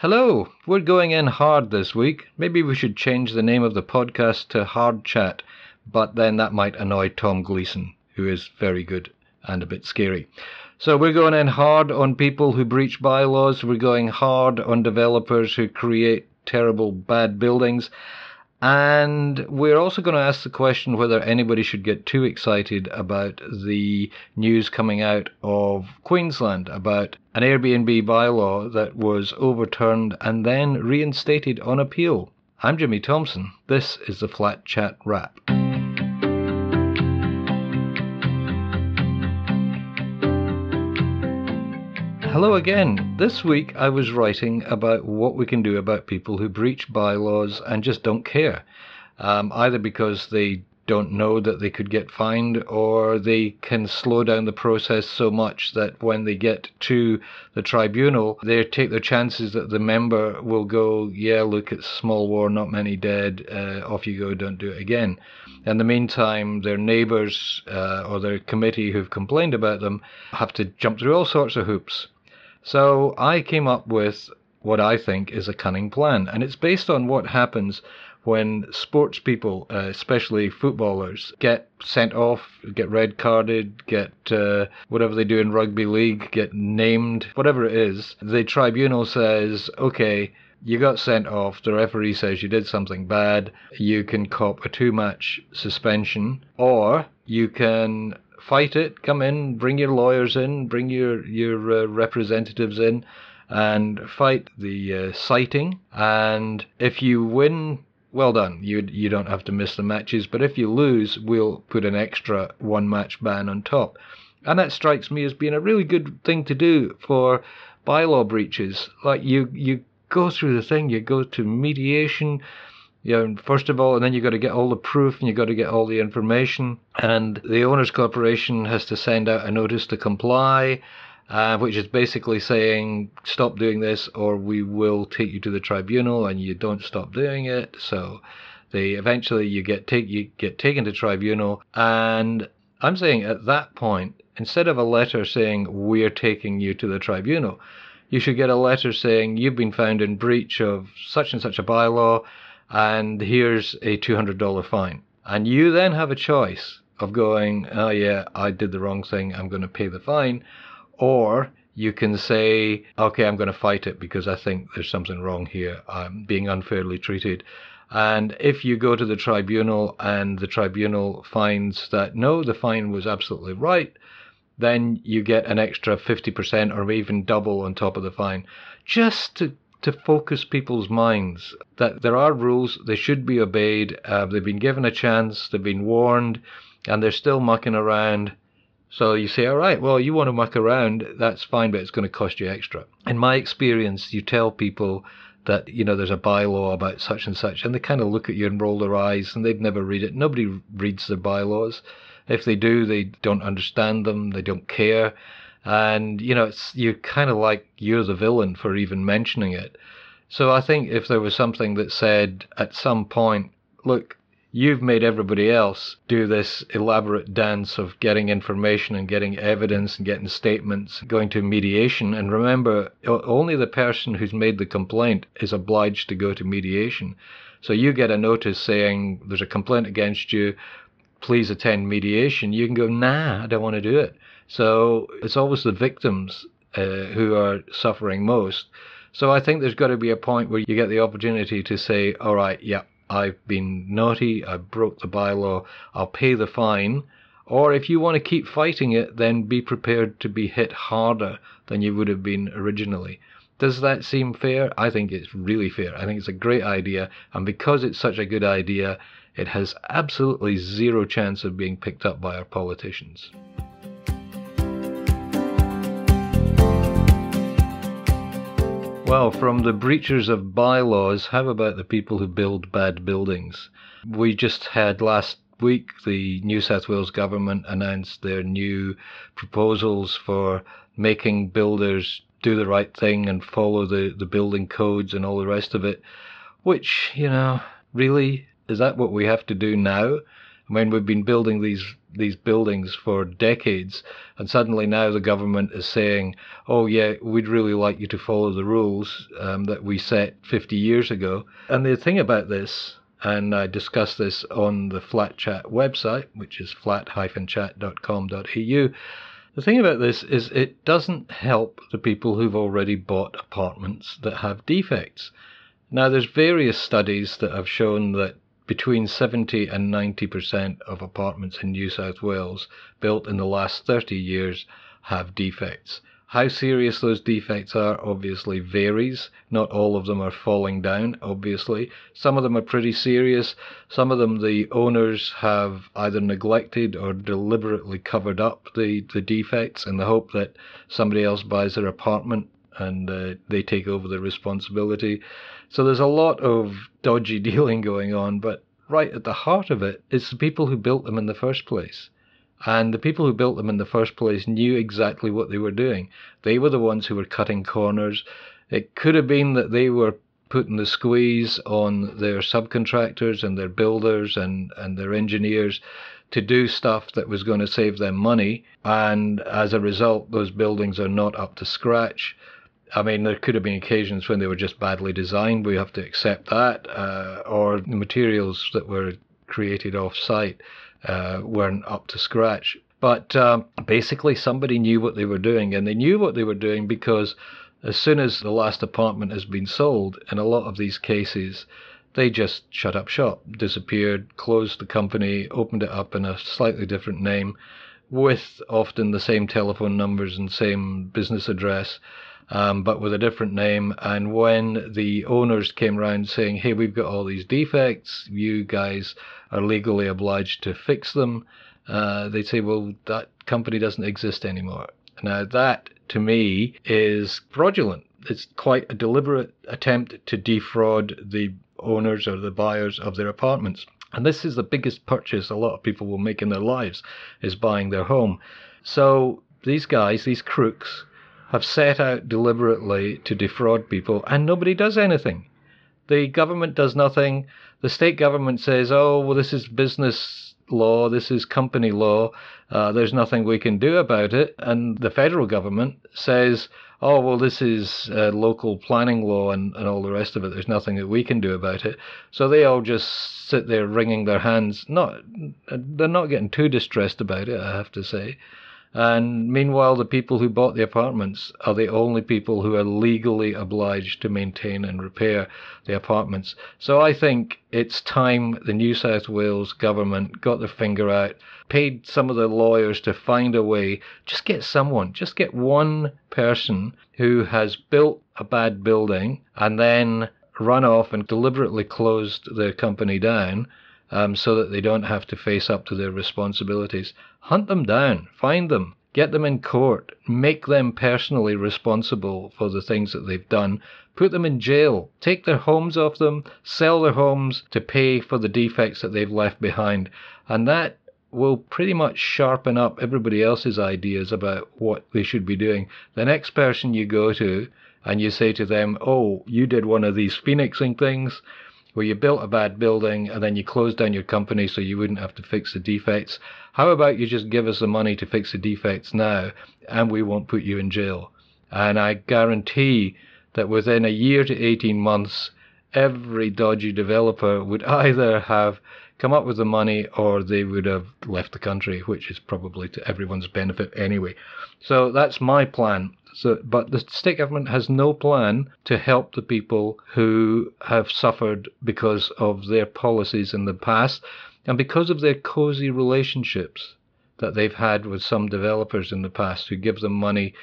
Hello, we're going in hard this week. Maybe we should change the name of the podcast to Hard Chat, but then that might annoy Tom Gleason, who is very good and a bit scary. So we're going in hard on people who breach bylaws. We're going hard on developers who create terrible bad buildings. And we're also going to ask the question whether anybody should get too excited about the news coming out of Queensland about an Airbnb bylaw that was overturned and then reinstated on appeal. I'm Jimmy Thompson. This is the Flat Chat Wrap. Hello again. This week I was writing about what we can do about people who breach bylaws and just don't care, either because they don't know that they could get fined or they can slow down the process so much that when they get to the tribunal, they take their chances that the member will go, yeah, look, it's a small war, not many dead, off you go, don't do it again. In the meantime, their neighbours or their committee who've complained about them have to jump through all sorts of hoops. So I came up with what I think is a cunning plan, and it's based on what happens when sports people, especially footballers, get sent off, get red carded, get whatever they do in rugby league, get named, whatever it is. The tribunal says, okay, you got sent off, the referee says you did something bad, you can cop a 2-match suspension, or you can fight it, come in, bring your lawyers in, bring your representatives in, and fight the citing. And if you win, well done. You don't have to miss the matches. But if you lose, we'll put an extra 1-match ban on top. And that strikes me as being a really good thing to do for bylaw breaches. Like you go through the thing, you go to mediation. First of all, and then you've got to get all the proof and you've got to get all the information. And the Owners Corporation has to send out a notice to comply, which is basically saying, stop doing this or we will take you to the tribunal, and you don't stop doing it. So eventually you get taken to tribunal. And I'm saying at that point, instead of a letter saying, we're taking you to the tribunal, you should get a letter saying, you've been found in breach of such and such a bylaw, and here's a $200 fine. And you then have a choice of going, oh yeah, I did the wrong thing, I'm going to pay the fine. Or you can say, okay, I'm going to fight it because I think there's something wrong here, I'm being unfairly treated. And if you go to the tribunal and the tribunal finds that no, the fine was absolutely right, then you get an extra 50% or even double on top of the fine, just to focus people's minds that there are rules, they should be obeyed, they've been given a chance, they've been warned, and they're still mucking around. So you say, all right, well, you want to muck around, that's fine, but it's going to cost you extra. In my experience, you tell people that, there's a bylaw about such and such, and they kind of look at you and roll their eyes, and they've never read it. Nobody reads their bylaws. If they do, they don't understand them, they don't care. And, you're kind of like you're the villain for even mentioning it. So I think if there was something that said at some point, look, you've made everybody else do this elaborate dance of getting information and getting evidence and getting statements, going to mediation. And remember, only the person who's made the complaint is obliged to go to mediation. So you get a notice saying there's a complaint against you, please attend mediation. You can go, nah, I don't want to do it. So it's always the victims who are suffering most. So I think there's got to be a point where you get the opportunity to say, all right, yeah, I've been naughty, I broke the bylaw, I'll pay the fine. Or if you want to keep fighting it, then be prepared to be hit harder than you would have been originally. Does that seem fair? I think it's really fair. I think it's a great idea. And because it's such a good idea, it has absolutely zero chance of being picked up by our politicians. Well, from the breachers of bylaws, how about the people who build bad buildings? We just had last week the New South Wales government announced their new proposals for making builders do the right thing and follow the building codes and all the rest of it, which, really, is that what we have to do now? I mean, we've been building these buildings for decades, and suddenly now the government is saying, oh yeah, we'd really like you to follow the rules that we set 50 years ago. And the thing about this, and I discuss this on the Flat Chat website, which is flat-chat.com.au, the thing about this is it doesn't help the people who've already bought apartments that have defects. Now, there's various studies that have shown that between 70 and 90% of apartments in New South Wales built in the last 30 years have defects. How serious those defects are obviously varies. Not all of them are falling down, obviously. Some of them are pretty serious. Some of them the owners have either neglected or deliberately covered up the defects in the hope that somebody else buys their apartment and they take over the responsibility. So there's a lot of dodgy dealing going on, but right at the heart of it, it's the people who built them in the first place. And the people who built them in the first place knew exactly what they were doing. They were the ones who were cutting corners. It could have been that they were putting the squeeze on their subcontractors and their builders and their engineers to do stuff that was going to save them money. And as a result, those buildings are not up to scratch. I mean, there could have been occasions when they were just badly designed. We have to accept that. Or the materials that were created off-site weren't up to scratch. But basically, somebody knew what they were doing. And they knew what they were doing because as soon as the last apartment has been sold, in a lot of these cases, they just shut up shop, disappeared, closed the company, opened it up in a slightly different name, with often the same telephone numbers and same business address. But with a different name. And when the owners came around saying, hey, we've got all these defects, you guys are legally obliged to fix them, they'd say, well, that company doesn't exist anymore. Now, that, to me, is fraudulent. It's quite a deliberate attempt to defraud the owners or the buyers of their apartments. And this is the biggest purchase a lot of people will make in their lives, is buying their home. So these guys, these crooks, have set out deliberately to defraud people, and nobody does anything. The government does nothing. The state government says, oh, well, this is business law, this is company law, there's nothing we can do about it. And the federal government says, oh, well, this is local planning law and all the rest of it, there's nothing that we can do about it. So they all just sit there wringing their hands. They're not getting too distressed about it, I have to say. And meanwhile, the people who bought the apartments are the only people who are legally obliged to maintain and repair the apartments. So I think it's time the New South Wales government got their finger out, paid some of the lawyers to find a way. Just get one person who has built a bad building and then run off and deliberately closed their company down, so that they don't have to face up to their responsibilities. Hunt them down, find them, get them in court, make them personally responsible for the things that they've done, put them in jail, take their homes off them, sell their homes to pay for the defects that they've left behind. And that will pretty much sharpen up everybody else's ideas about what they should be doing. The next person you go to and you say to them, oh, you did one of these phoenixing things, where you built a bad building and then you closed down your company so you wouldn't have to fix the defects. How about you just give us the money to fix the defects now and we won't put you in jail? And I guarantee that within a year to 18 months, every dodgy developer would either have come up with the money or they would have left the country, which is probably to everyone's benefit anyway. So that's my plan. But the state government has no plan to help the people who have suffered because of their policies in the past and because of their cozy relationships that they've had with some developers in the past who give them money.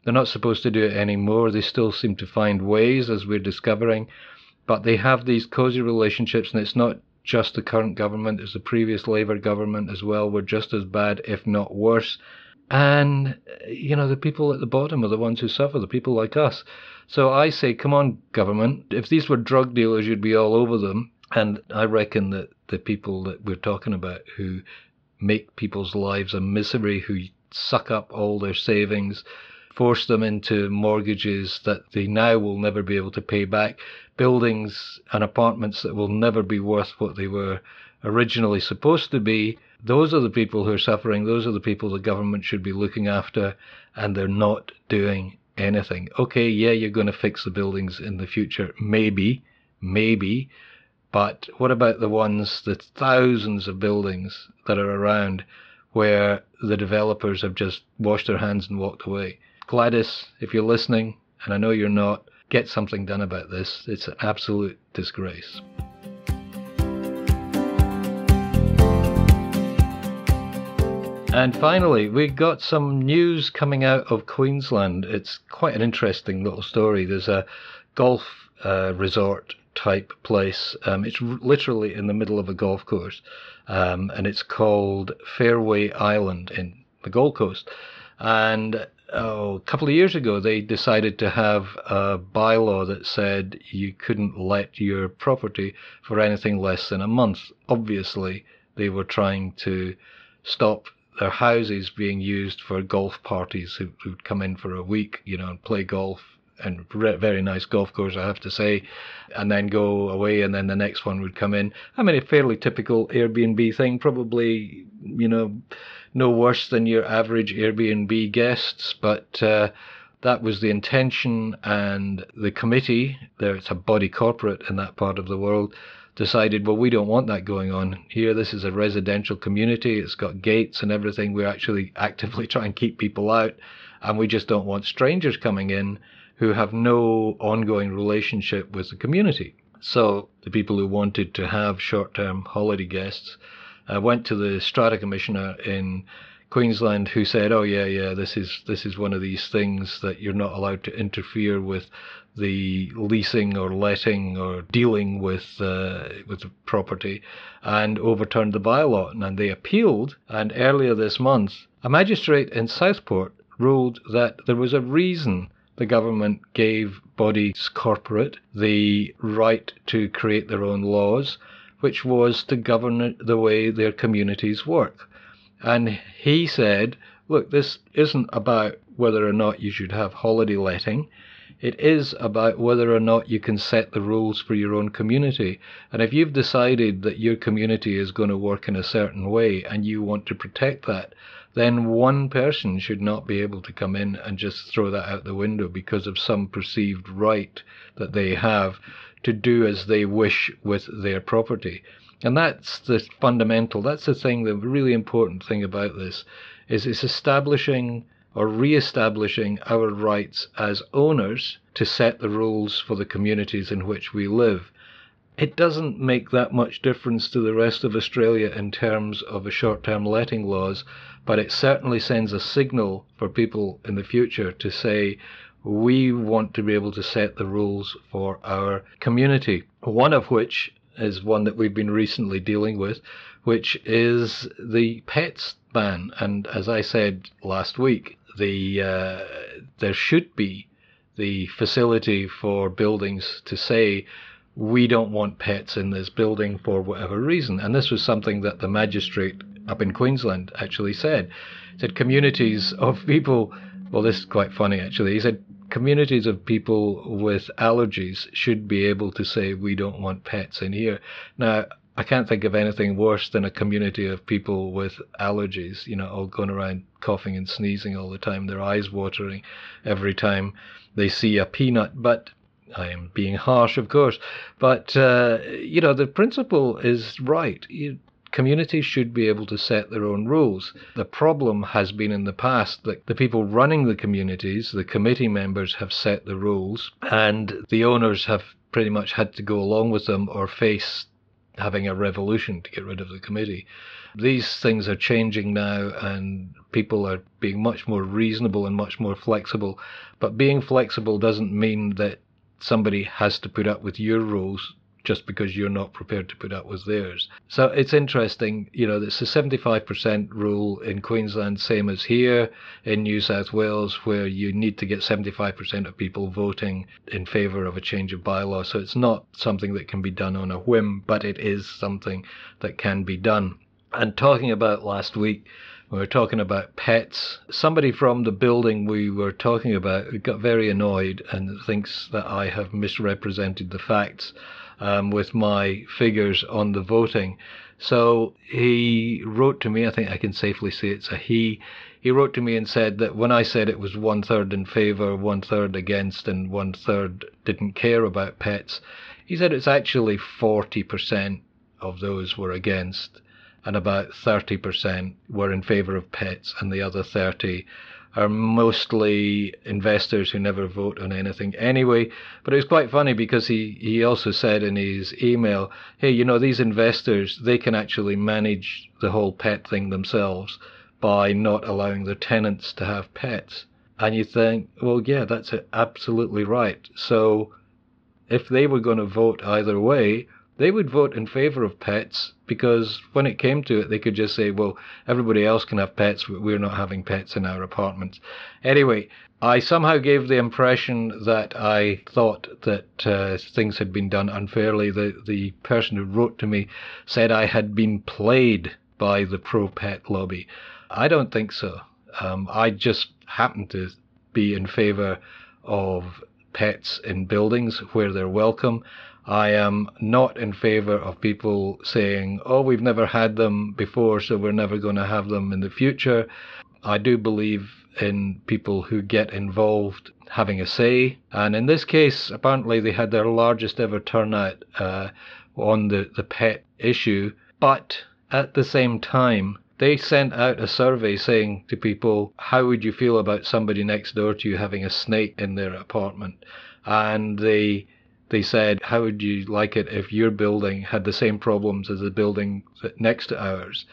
They're not supposed to do it anymore. They still seem to find ways, as we're discovering. But they have these cozy relationships, and it's not just the current government, it's the previous Labour government as well, were just as bad, if not worse. And, the people at the bottom are the ones who suffer, the people like us. So I say, come on, government. If these were drug dealers, you'd be all over them. And I reckon that the people that we're talking about who make people's lives a misery, who suck up all their savings, force them into mortgages that they now will never be able to pay back, buildings and apartments that will never be worth what they were originally supposed to be. Those are the people who are suffering. Those are the people the government should be looking after, and they're not doing anything. Okay, yeah, you're going to fix the buildings in the future. Maybe. But what about the ones, the thousands of buildings that are around where the developers have just washed their hands and walked away? Gladys, if you're listening, and I know you're not, get something done about this. It's an absolute disgrace. And finally, we got some news coming out of Queensland. It's quite an interesting little story. There's a golf resort type place. It's literally in the middle of a golf course, and it's called Fairway Island in the Gold Coast. And a couple of years ago, they decided to have a bylaw that said you couldn't let your property for anything less than a month. Obviously, they were trying to stop their houses being used for golf parties who'd come in for a week, and play golf. And very nice golf course, I have to say, and then go away, and then the next one would come in. I mean, a fairly typical Airbnb thing, probably, no worse than your average Airbnb guests, but that was the intention, and the committee, it's a body corporate in that part of the world, decided, well, we don't want that going on here. This is a residential community. It's got gates and everything. We're actually actively trying to keep people out, and we just don't want strangers coming in who have no ongoing relationship with the community. So the people who wanted to have short-term holiday guests went to the strata commissioner in Queensland, who said, oh yeah, this is one of these things that you're not allowed to interfere with the leasing or letting or dealing with the property, and overturned the bylaw. And they appealed, and earlier this month, a magistrate in Southport ruled that there was a reason the government gave bodies corporate the right to create their own laws, which was to govern the way their communities work. And he said, look, this isn't about whether or not you should have holiday letting. It is about whether or not you can set the rules for your own community. And if you've decided that your community is going to work in a certain way and you want to protect that, then one person should not be able to come in and just throw that out the window because of some perceived right that they have to do as they wish with their property. And that's the fundamental, that's the thing, the really important thing about this, is it's establishing or re-establishing our rights as owners to set the rules for the communities in which we live. It doesn't make that much difference to the rest of Australia in terms of a short-term letting laws, but it certainly sends a signal for people in the future to say, we want to be able to set the rules for our community. One of which is one that we've been recently dealing with, which is the pets ban. And as I said last week, there should be the facility for buildings to say, we don't want pets in this building for whatever reason. And this was something that the magistrate up in Queensland actually said. He said communities of people, well, this is quite funny actually, he said communities of people with allergies should be able to say, we don't want pets in here. Now, I can't think of anything worse than a community of people with allergies, all going around coughing and sneezing all the time, their eyes watering every time they see a peanut. But I am being harsh, of course, but, the principle is right. Communities should be able to set their own rules. The problem has been in the past that the people running the communities, the committee members, have set the rules, and the owners have pretty much had to go along with them or face having a revolution to get rid of the committee. These things are changing now, and people are being much more reasonable and much more flexible. But being flexible doesn't mean that somebody has to put up with your rules just because you're not prepared to put up with theirs. So it's interesting, it's a 75% rule in Queensland, same as here in New South Wales, where you need to get 75% of people voting in favour of a change of bylaw. So it's not something that can be done on a whim, but it is something that can be done. And talking about last week, We were talking about pets. Somebody from the building we were talking about got very annoyed and thinks that I have misrepresented the facts with my figures on the voting. So he wrote to me, I think I can safely say it's a he. He wrote to me and said that when I said it was 1/3 in favour, 1/3 against, and 1/3 didn't care about pets, he said it's actually 40% of those were against, and about 30% were in favour of pets, and the other 30 are mostly investors who never vote on anything anyway. But it was quite funny because he also said in his email, hey, you know, these investors, they can actually manage the whole pet thing themselves by not allowing their tenants to have pets. And you think, well, yeah, that's absolutely right. So if they were going to vote either way, they would vote in favour of pets, because when it came to it, they could just say, well, everybody else can have pets, but we're not having pets in our apartments. Anyway, I somehow gave the impression that I thought that things had been done unfairly. The person who wrote to me said I had been played by the pro-pet lobby. I don't think so. I just happen to be in favour of pets in buildings where they're welcome. I am not in favour of people saying, oh, we've never had them before, so we're never going to have them in the future. I do believe in people who get involved having a say. And in this case, apparently they had their largest ever turnout on the pet issue. But at the same time, they sent out a survey saying to people, how would you feel about somebody next door to you having a snake in their apartment? And they said, how would you like it if your building had the same problems as the building next to ours?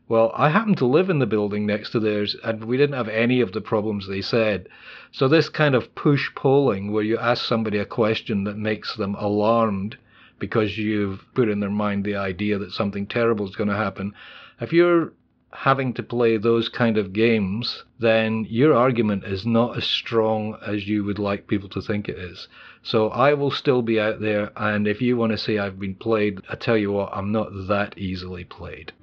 Well, I happen to live in the building next to theirs, and we didn't have any of the problems they said. So this kind of push polling, where you ask somebody a question that makes them alarmed because you've put in their mind the idea that something terrible is going to happen, if you're having to play those kind of games, then your argument is not as strong as you would like people to think it is. So I will still be out there, and if you want to say I've been played, I tell you what, I'm not that easily played.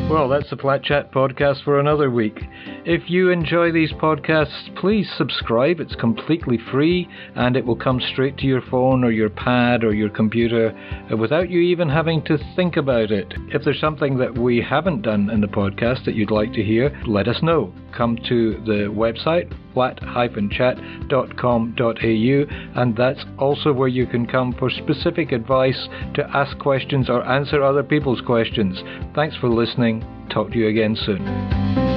Well, that's the Flat Chat podcast for another week. If you enjoy these podcasts, please subscribe. It's completely free, and it will come straight to your phone or your pad or your computer without you even having to think about it. If there's something that we haven't done in the podcast that you'd like to hear, let us know. Come to the website, flat-chat.com.au, and that's also where you can come for specific advice, to ask questions or answer other people's questions. Thanks for listening. Talk to you again soon.